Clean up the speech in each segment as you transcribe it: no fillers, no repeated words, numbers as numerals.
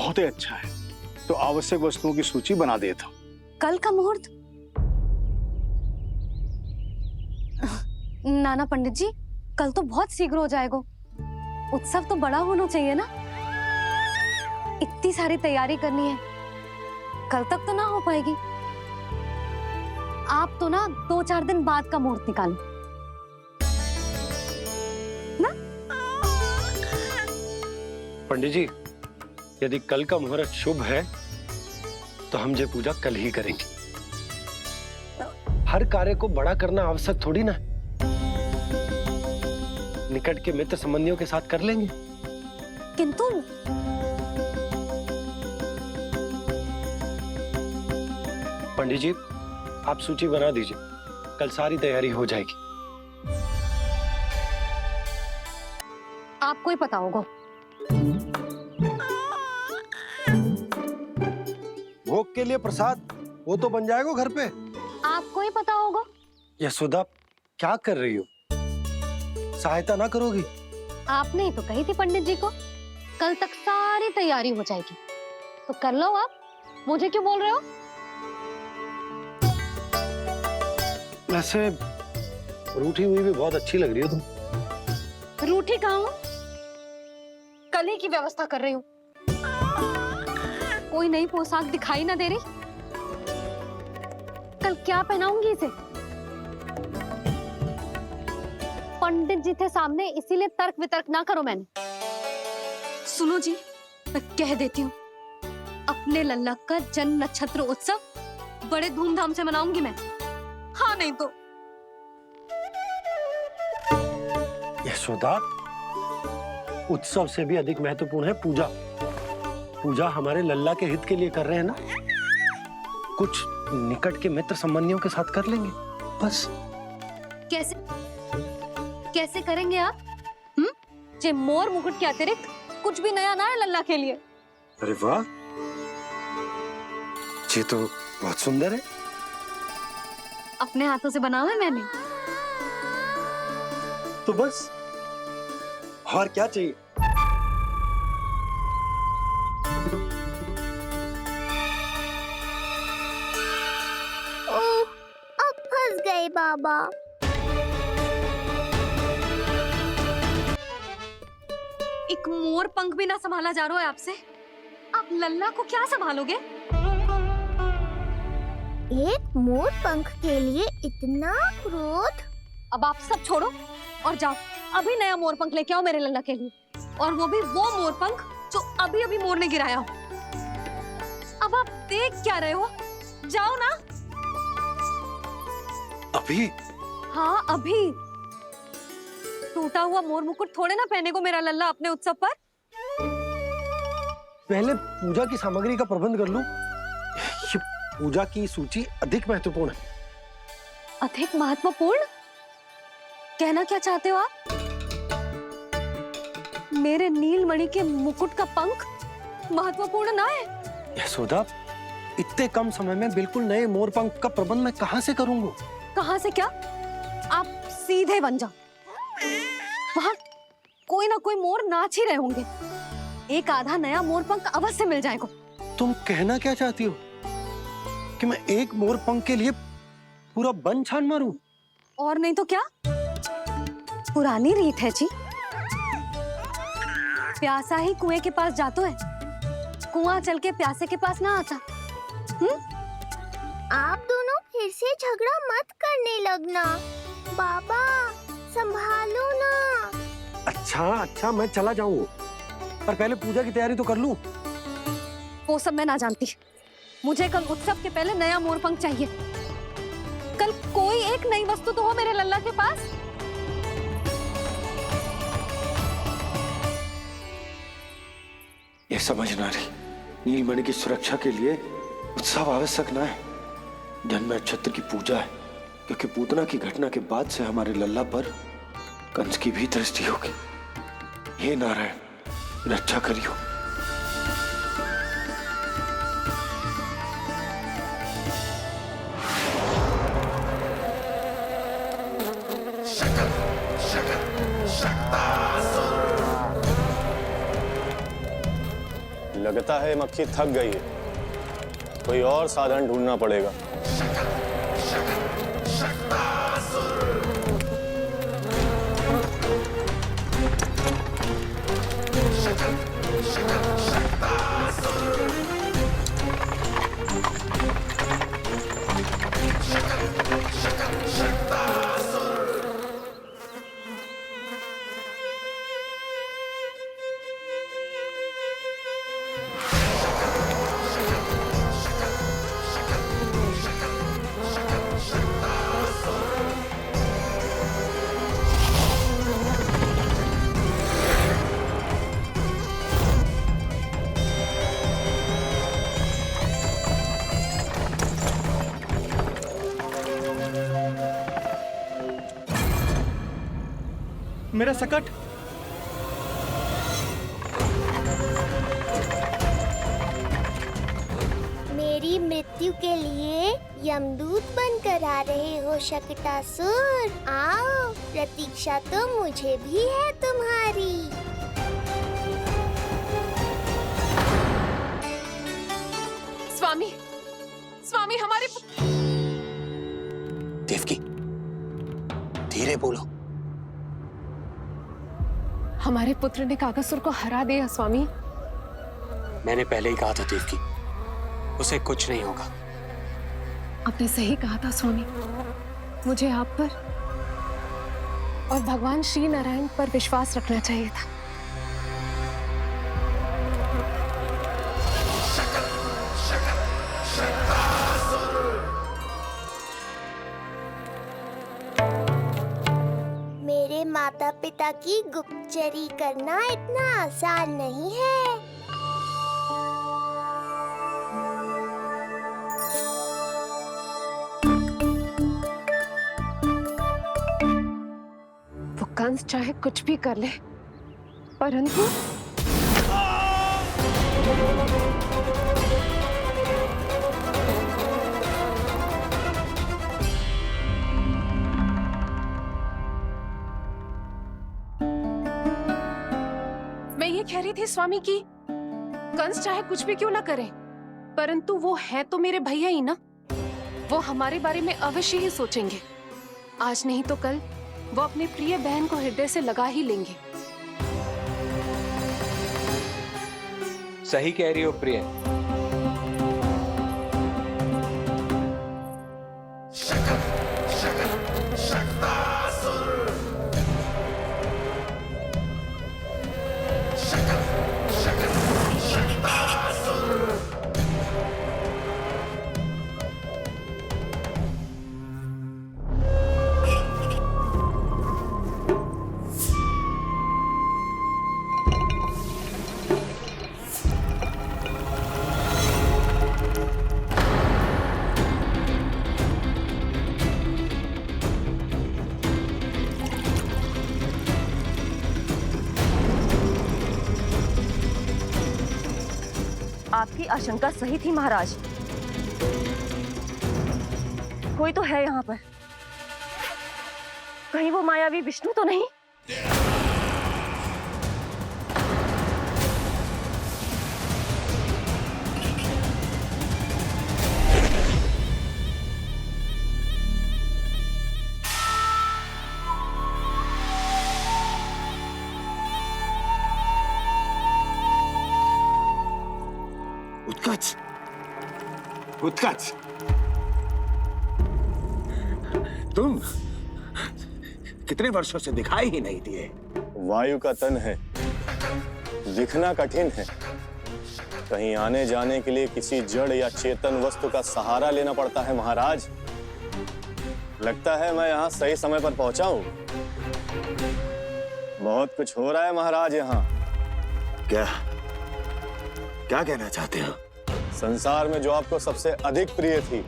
बहुत ही अच्छा है, तो आवश्यक वस्तुओं की सूची बना देता हूँ। कल का मुहूर्त? नाना पंडित जी, कल तो बहुत शीघ्र हो जाएगा। उत्सव तो बड़ा होना चाहिए ना, इतनी सारी तैयारी करनी है, कल तक तो ना हो पाएगी। आप तो ना 2-4 दिन बाद का मुहूर्त निकालो ना। पंडित जी, यदि कल का मुहूर्त शुभ है तो हम ये पूजा कल ही करेंगे। हर कार्य को बड़ा करना आवश्यक थोड़ी ना, निकट के मित्र संबंधियों के साथ कर लेंगे। किंतु पंडित जी, आप सूची बना दीजिए, कल सारी तैयारी हो जाएगी। आपको ही पता होगा। भोग के लिए प्रसाद वो तो बन जाएगा घर पे। आपको ही पता होगा। यशोदा, क्या कर रही हो? सहायता ना करोगी? आपने ही तो कही थी पंडित जी को कल तक सारी तैयारी हो जाएगी, तो कर लो आप। मुझे क्यों बोल रहे हो? वैसे रूठी हुई भी बहुत अच्छी लग रही हो तुम। रूठी कहाँ हूँ? कल ही की व्यवस्था कर रही हूँ। कोई नई पोशाक दिखाई ना दे रही? कल क्या पहनाऊंगी इसे? पंडित जी थे सामने, इसीलिए तर्क वितर्क ना करो। मैंने सुनो जी, मैं कह देती हूँ, अपने लल्ला का जन्म नक्षत्र उत्सव बड़े धूमधाम से मनाऊंगी मैं। हाँ नहीं तो। यशोदा, उत्सव से भी अधिक महत्वपूर्ण है पूजा। पूजा हमारे लल्ला के हित के लिए कर रहे हैं ना, कुछ निकट के मित्र संबंधियों के साथ कर लेंगे बस। कैसे कैसे करेंगे आप? जे मोर मुकुट के अतिरिक्त कुछ भी नया ना है लल्ला के लिए। अरे वाह, ये तो बहुत सुंदर है। अपने हाथों से बनाया है मैंने। तो बस, और क्या चाहिए? ओह, अब फंस गए बाबा। एक मोर पंख भी ना संभाला जा रहा है आपसे, आप लल्ला को क्या संभालोगे? एक मोर पंख के लिए इतना क्रोध? अब आप सब छोड़ो और जाओ, अभी नया मोर पंख लेके आओ मेरे लल्ला के लिए, और वो भी वो मोर पंख जो अभी अभी मोर ने गिराया हो। अब आप देख क्या रहे हो? जाओ ना। अभी? हाँ अभी। टूटा हुआ मोर मुकुट थोड़े ना पहनेगो मेरा लल्ला अपने उत्सव पर। पहले पूजा की सामग्री का प्रबंध कर लूं। ये पूजा की सूची अधिक महत्वपूर्ण है। अधिक महत्वपूर्ण? कहना क्या चाहते हो आप? मेरे नीलमणि के मुकुट का पंख महत्वपूर्ण ना है? यशोदा, इतने कम समय में बिल्कुल नए मोर पंख का प्रबंध मैं कहां से करूंगा? कहां से क्या? आप सीधे बन जाओ। वहां कोई ना कोई मोर नाच ही रहे होंगे, एक आधा नया मोर पंख अवश्य मिल जाएगा। तुम कहना क्या चाहती हो कि मैं एक मोर पंख के लिए पूरा वन छान मारूं? और नहीं तो क्या, पुरानी रीत है जी, प्यासा ही कुएं के पास जातो है, कुआं चल के प्यासे के पास ना आता। आप दोनों फिर से झगड़ा मत करने लगना। बाबा संभालो ना। अच्छा, मैं चला जाऊं, पर पहले पूजा की तैयारी तो कर लूं। वो सब मैं ना जानती, मुझे कल उत्सव के पहले नया मोर पंख चाहिए। कल कोई एक नई वस्तु तो हो मेरे लल्ला के पास। ये समझ ना रही, नीलमणि की सुरक्षा के लिए उत्सव आवश्यक ना है, जन्म नक्षत्र की पूजा है, क्योंकि पूतना की घटना के बाद से हमारे लल्ला पर कंस की भी दृष्टि होगी। हे नारायण, रक्षा करियो। लगता है मक्खी थक गई है, कोई और साधन ढूंढना पड़ेगा। मेरा सकट। मेरी मृत्यु के लिए यमदूत बनकर आ रहे हो शकटासुर? आओ, प्रतीक्षा तो मुझे भी है तुम्हारी। स्वामी, स्वामी हमारे देवकी, धीरे बोलो। हमारे पुत्र ने काकासुर को हरा दिया स्वामी। मैंने पहले ही कहा था देवकी, उसे कुछ नहीं होगा। आपने सही कहा था स्वामी। मुझे आप पर और भगवान श्री नारायण पर विश्वास रखना चाहिए था। मेरे माता पिता की गुप्तचरी करना इतना आसान नहीं है। वो कंस चाहे कुछ भी कर ले, परंतु मैं ये कह रही थी स्वामी कि कंस चाहे कुछ भी क्यों ना करे, परंतु वो है तो मेरे भैया ही ना। वो हमारे बारे में अवश्य ही सोचेंगे। आज नहीं तो कल वो अपनी प्रिय बहन को हृदय से लगा ही लेंगे। सही कह रही हो प्रिय। आपकी आशंका सही थी महाराज। कोई तो है यहाँ पर। कहीं वो मायावी विष्णु तो नहीं? उत्कच, उत्कच, तुम कितने वर्षों से दिखाई ही नहीं दिए। वायु का तन है, दिखना कठिन है। कहीं आने जाने के लिए किसी जड़ या चेतन वस्तु का सहारा लेना पड़ता है महाराज। लगता है मैं यहाँ सही समय पर पहुंचा हूँ। बहुत कुछ हो रहा है महाराज यहाँ। क्या क्या कहना चाहते हो? संसार में जो आपको सबसे अधिक प्रिय थी,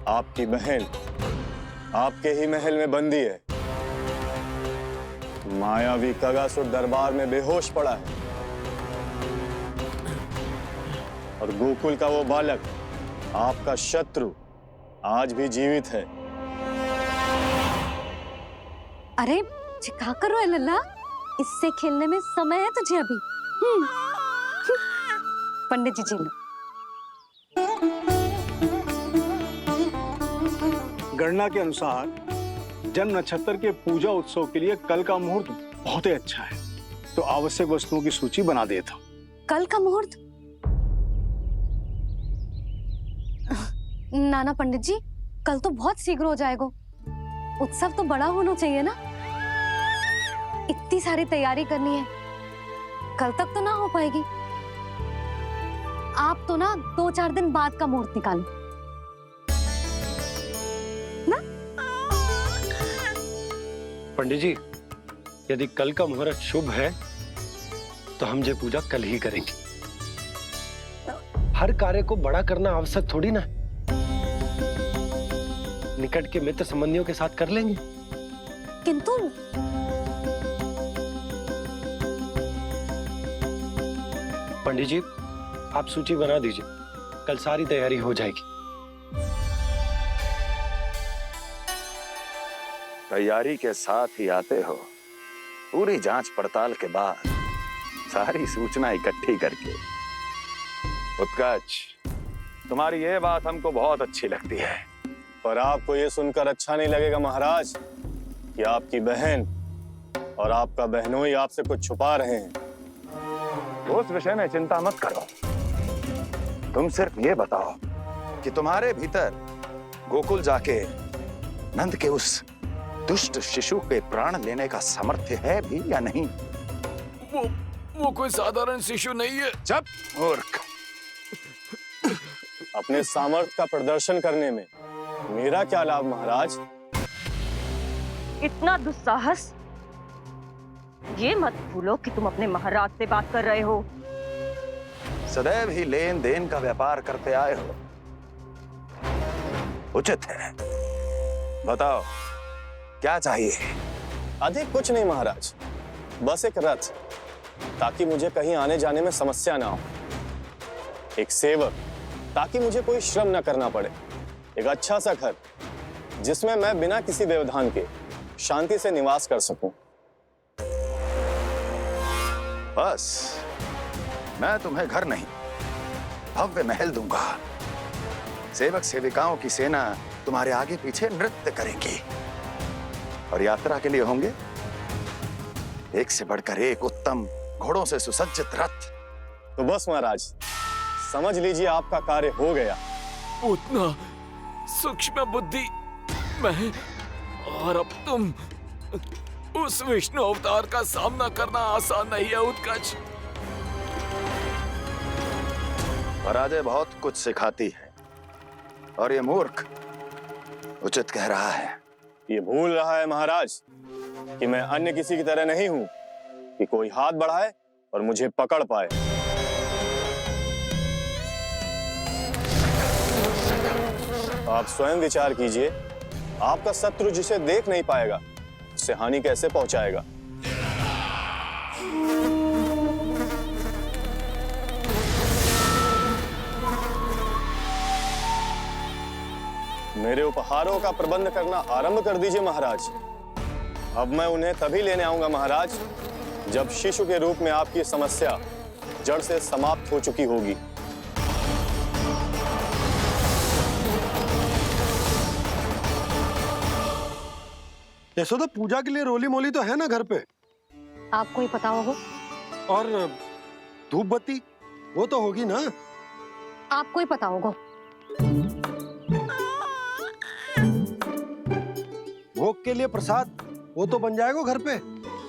आपकी बहन आपके ही महल में बंदी है। मायावी कागासुर दरबार में बेहोश पड़ा है और गोकुल का वो बालक, आपका शत्रु, आज भी जीवित है। अरे क्या कर रहा है लल्ला? इससे खेलने में समय है तुझे अभी। पंडित जी जी लो। गणना के अनुसार जन्म नक्षत्र के पूजा उत्सव के लिए कल का मुहूर्त बहुत ही अच्छा है, तो आवश्यक वस्तुओं की सूची बना देता हूँ। कल का मुहूर्त? नाना पंडित जी, कल तो बहुत शीघ्र हो जाएगा। उत्सव तो बड़ा होना चाहिए ना, इतनी सारी तैयारी करनी है, कल तक तो ना हो पाएगी। आप तो ना 2-4 दिन बाद का मुहूर्त निकालो ना। पंडित जी, यदि कल का मुहूर्त शुभ है तो हम ये पूजा कल ही करेंगे। हर कार्य को बड़ा करना आवश्यक थोड़ी ना, निकट के मित्र संबंधियों के साथ कर लेंगे। किंतु पंडित जी, आप सूची बना दीजिए, कल सारी तैयारी हो जाएगी। तैयारी के साथ ही आते हो, पूरी जांच पड़ताल के बाद सारी सूचना इकट्ठी करके। उत्कर्ष, तुम्हारी ये बात हमको बहुत अच्छी लगती है। पर आपको ये सुनकर अच्छा नहीं लगेगा महाराज कि आपकी बहन और आपका बहनोई आपसे कुछ छुपा रहे हैं। उस विषय में चिंता मत करो, तुम सिर्फ ये बताओ कि तुम्हारे भीतर गोकुल जाके नंद के उस दुष्ट शिशु के प्राण लेने का सामर्थ्य है भी या नहीं? वो कोई साधारण शिशु नहीं है। चुप मूर्ख। अपने सामर्थ्य का प्रदर्शन करने में मेरा क्या लाभ महाराज? इतना दुस्साहस! ये मत भूलो कि तुम अपने महाराज से बात कर रहे हो। सदैव ही लेन देन का व्यापार करते आए हो, उचित है। बताओ क्या चाहिए? अधिक कुछ नहीं महाराज, बस एक रथ, ताकि मुझे कहीं आने जाने में समस्या ना हो। एक सेवक, ताकि मुझे कोई श्रम ना करना पड़े। एक अच्छा सा घर, जिसमें मैं बिना किसी व्यवधान के शांति से निवास कर सकूं। बस, मैं तुम्हें घर नहीं, भव्य महल दूंगा। सेवक सेविकाओं की सेना तुम्हारे आगे पीछे नृत्य करेंगी, और यात्रा के लिए होंगे एक से बढ़कर एक उत्तम घोड़ों से सुसज्जित रथ। तो बस महाराज, समझ लीजिए आपका कार्य हो गया। उतना सूक्ष्म बुद्धि मैं, और अब तुम, उस विष्णु अवतार का सामना करना आसान नहीं है उत्कर्ष। पराजय बहुत कुछ सिखाती है, और ये मूर्ख उचित कह रहा है। ये भूल रहा है महाराज कि मैं अन्य किसी की तरह नहीं हूं कि कोई हाथ बढ़ाए और मुझे पकड़ पाए। आप स्वयं विचार कीजिए, आपका शत्रु जिसे देख नहीं पाएगा, उससे हानि कैसे पहुंचाएगा? मेरे उपहारों का प्रबंध करना आरंभ कर दीजिए महाराज। अब मैं उन्हें तभी लेने आऊंगा महाराज, जब शिशु के रूप में आपकी समस्या जड़ से समाप्त हो चुकी होगी। यशोदा, पूजा के लिए रोली मोली तो है ना घर पे? आपको ही पता होगा। और धूप बत्ती वो तो होगी ना? आपको ही पता होगा। भोग के लिए प्रसाद वो तो बन जाएगा घर पे।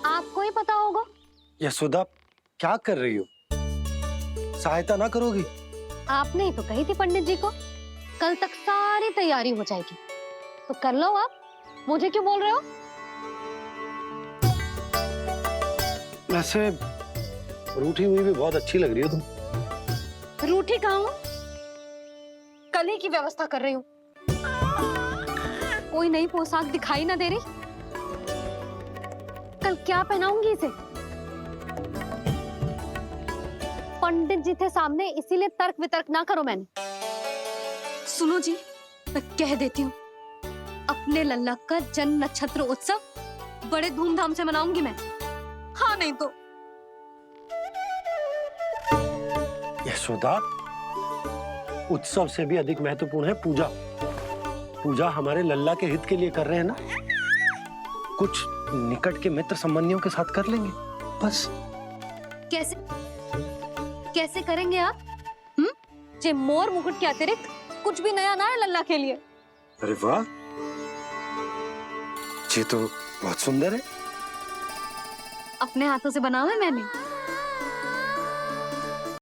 आपको ही पता होगा। यशोदा, क्या कर रही हो? सहायता ना करोगी? आपने ही तो कही थी पंडित जी को, कल तक सारी तैयारी हो जाएगी, तो कर लो आप। मुझे क्यों बोल रहे हो? वैसे रूठी हुई भी बहुत अच्छी लग रही हो तुम। रूठी कहाँ हूँ? कल ही की व्यवस्था कर रही हूँ। कोई नई पोशाक दिखाई ना दे रही? कल क्या पहनाऊंगी इसे? पंडित जी थे सामने, इसीलिए तर्क वितर्क ना करो। मैंने सुनो जी, मैं कह देती हूँ, अपने लल्ला का जन्म नक्षत्र उत्सव बड़े धूमधाम से मनाऊंगी मैं। हाँ नहीं तो यशोदा, उत्सव से भी अधिक महत्वपूर्ण है पूजा। पूजा हमारे लल्ला के हित के लिए कर रहे हैं ना, कुछ निकट के मित्र संबंधियों के साथ कर लेंगे बस। कैसे कैसे करेंगे आप? जे मोर मुकुट के अतिरिक्त कुछ भी नया ना है लल्ला के लिए। अरे वाह, ये तो बहुत सुंदर है। अपने हाथों से बनाया है मैंने।